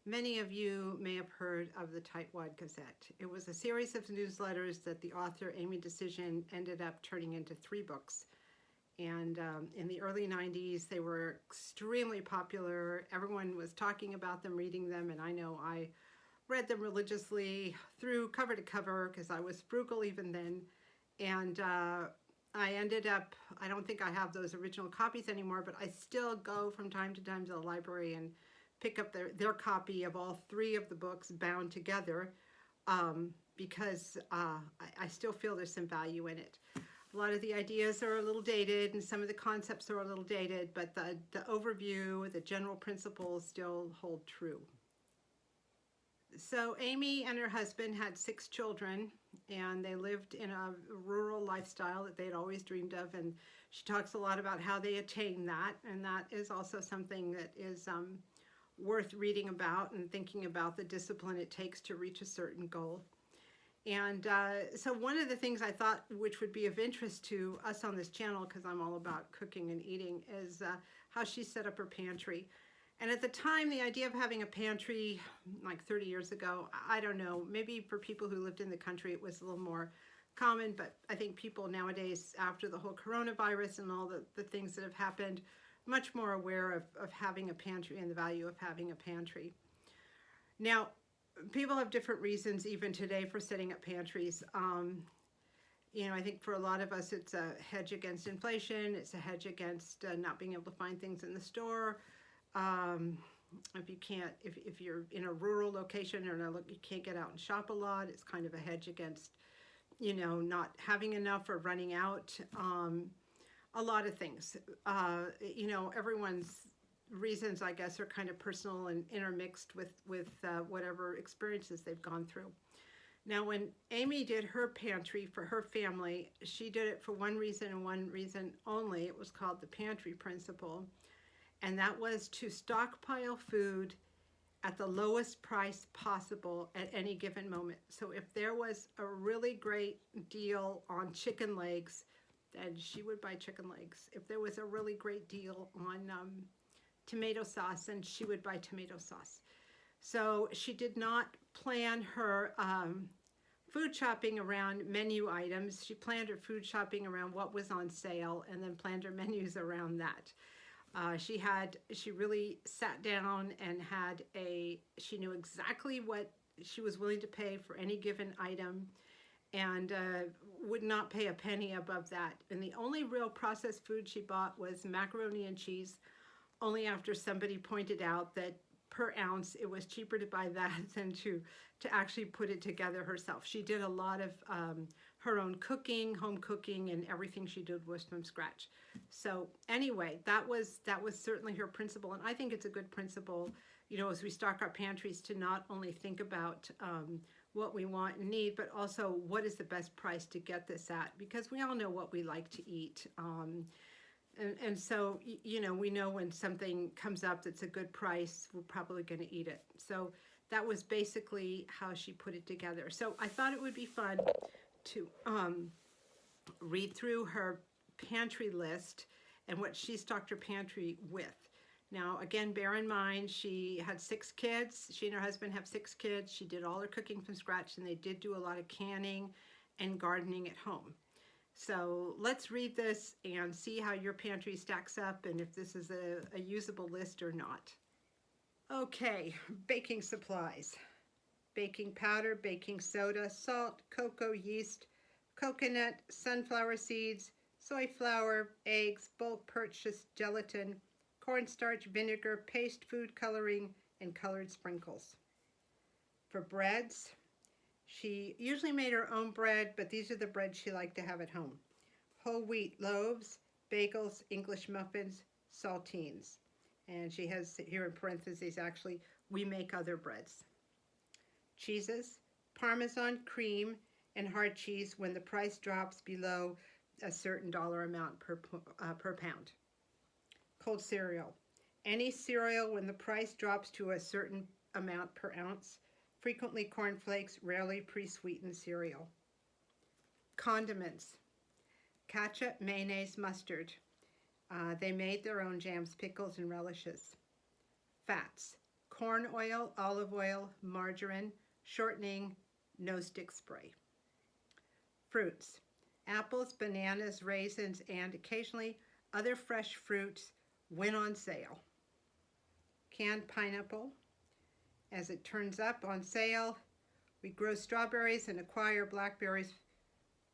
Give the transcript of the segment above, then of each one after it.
Many of you may have heard of the Tightwad Gazette. It was a series of newsletters that the author, Amy Dacyczyn, ended up turning into 3 books. And in the early 90s, they were extremely popular. Everyone was talking about them, reading them, and I know I read them religiously through cover to cover because I was frugal even then. And I ended up, I don't think I have those original copies anymore, but I still go from time to time to the library and pick up their copy of all 3 of the books bound together because I still feel there's some value in it. A lot of the ideas are a little dated and some of the concepts are a little dated, but the overview, the general principles still hold true. So Amy and her husband had 6 children, and they lived in a rural lifestyle that they'd always dreamed of, and she talks a lot about how they attained that, and that is also something that is worth reading about and thinking about the discipline it takes to reach a certain goal. And so one of the things I thought which would be of interest to us on this channel, because I'm all about cooking and eating, is how she set up her pantry. And at the time, the idea of having a pantry, like 30 years ago, I don't know, maybe for people who lived in the country, it was a little more common, but I think people nowadays, after the whole coronavirus and all the things that have happened, much more aware of having a pantry and the value of having a pantry. Now, people have different reasons even today for setting up pantries. You know, I think for a lot of us, it's a hedge against inflation. It's a hedge against not being able to find things in the store. If you can't, if you're in a rural location or you can't get out and shop a lot, it's kind of a hedge against, you know, not having enough or running out. A lot of things. You know, everyone's reasons, I guess, are kind of personal and intermixed with whatever experiences they've gone through. Now, when Amy did her pantry for her family, she did it for one reason and one reason only. It was called the Pantry Principle, and that was to stockpile food at the lowest price possible at any given moment. So if there was a really great deal on chicken legs, then she would buy chicken legs. If there was a really great deal on tomato sauce, and she would buy tomato sauce. So she did not plan her food shopping around menu items. She planned her food shopping around what was on sale and then planned her menus around that. She really sat down and she knew exactly what she was willing to pay for any given item and would not pay a penny above that. And the only real processed food she bought was macaroni and cheese, only after somebody pointed out that per ounce it was cheaper to buy that than to actually put it together herself. She did a lot of her own cooking, home cooking, and everything she did was from scratch. So anyway, that was certainly her principle, and I think it's a good principle, you know, as we stock our pantries, to not only think about what we want and need, but also what is the best price to get this at, because we all know what we like to eat. And so, you know, we know when something comes up that's a good price, we're probably going to eat it. So that was basically how she put it together. So I thought it would be fun to read through her pantry list and what she stocked her pantry with. Now, again, bear in mind, she had 6 kids. She and her husband have 6 kids. She did all her cooking from scratch, and they did do a lot of canning and gardening at home. So let's read this and see how your pantry stacks up and if this is a usable list or not. Okay, baking supplies. Baking powder, baking soda, salt, cocoa, yeast, coconut, sunflower seeds, soy flour, eggs, bulk purchase gelatin, cornstarch, vinegar, paste food coloring, and colored sprinkles. For breads, she usually made her own bread, but these are the breads she liked to have at home. Whole wheat loaves, bagels, English muffins, saltines. And she has here in parentheses, actually, we make other breads. Cheeses, Parmesan, cream, and hard cheese when the price drops below a certain dollar amount per pound. Cold cereal. Any cereal when the price drops to a certain amount per ounce. Frequently cornflakes, rarely pre-sweetened cereal. Condiments. Ketchup, mayonnaise, mustard. They made their own jams, pickles, and relishes. Fats. corn oil, olive oil, margarine, shortening, no stick spray. Fruits: apples, bananas, raisins, and occasionally other fresh fruits when on sale. Canned pineapple: as it turns up on sale, we grow strawberries and acquire blackberries,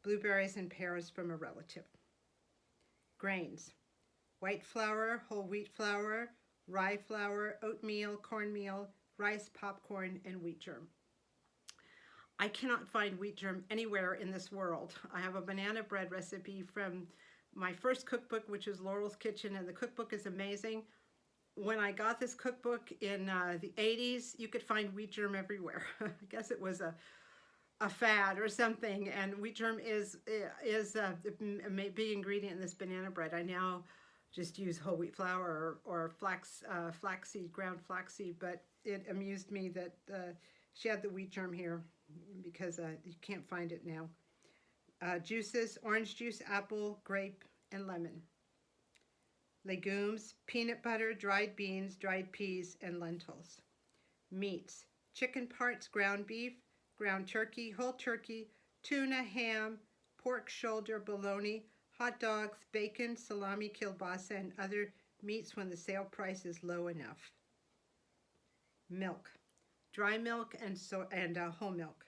blueberries, and pears from a relative. Grains: white flour, whole wheat flour, rye flour, oatmeal, cornmeal, rice, popcorn, and wheat germ. I cannot find wheat germ anywhere in this world. I have a banana bread recipe from my first cookbook, which is Laurel's Kitchen, and the cookbook is amazing. When I got this cookbook in the 80s, you could find wheat germ everywhere. I guess it was a fad or something, and wheat germ is a big ingredient in this banana bread. I now just use whole wheat flour or flaxseed, ground flaxseed, but it amused me that she had the wheat germ here because you can't find it now. Juices: orange juice, apple, grape, and lemon. Legumes: peanut butter, dried beans, dried peas, and lentils. Meats: chicken parts, ground beef, ground turkey, whole turkey, tuna, ham, pork shoulder, bologna, hot dogs, bacon, salami, kielbasa, and other meats when the sale price is low enough. Milk: dry milk and whole milk.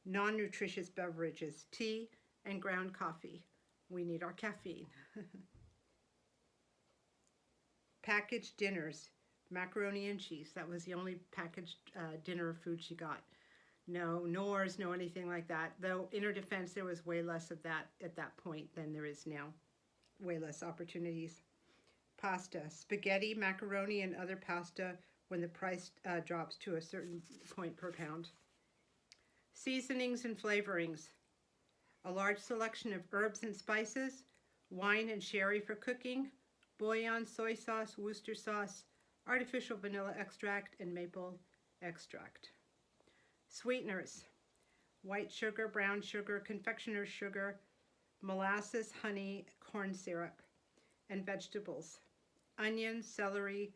Non-nutritious beverages: tea and ground coffee. We need our caffeine. Packaged dinners: macaroni and cheese. That was the only packaged dinner food she got. No Knorrs, no anything like that. Though, in her defense, there was way less of that at that point than there is now. Way less opportunities. Pasta: spaghetti, macaroni, and other pasta when the price drops to a certain point per pound. Seasonings and flavorings: a large selection of herbs and spices, wine and sherry for cooking, bouillon, soy sauce, Worcester sauce, artificial vanilla extract, and maple extract. Sweeteners: white sugar, brown sugar, confectioner's sugar, molasses, honey, corn syrup. And vegetables: onions, celery,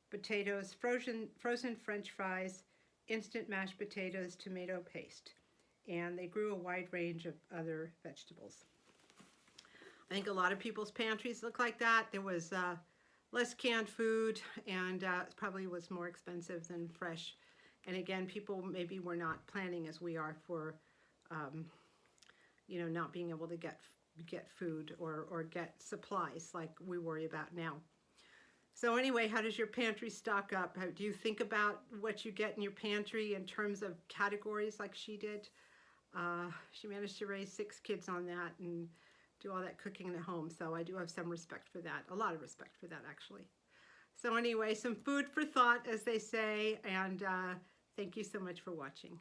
potatoes, frozen French fries, instant mashed potatoes, tomato paste. And they grew a wide range of other vegetables. I think a lot of people's pantries look like that. There was less canned food, and it probably was more expensive than fresh. And again, people maybe were not planning as we are for, not being able to get food or get supplies like we worry about now. So anyway, how does your pantry stock up? Do you think about what you get in your pantry in terms of categories like she did? She managed to raise 6 kids on that and do all that cooking at home. So I do have some respect for that, a lot of respect for that actually. So anyway, some food for thought, as they say, and thank you so much for watching.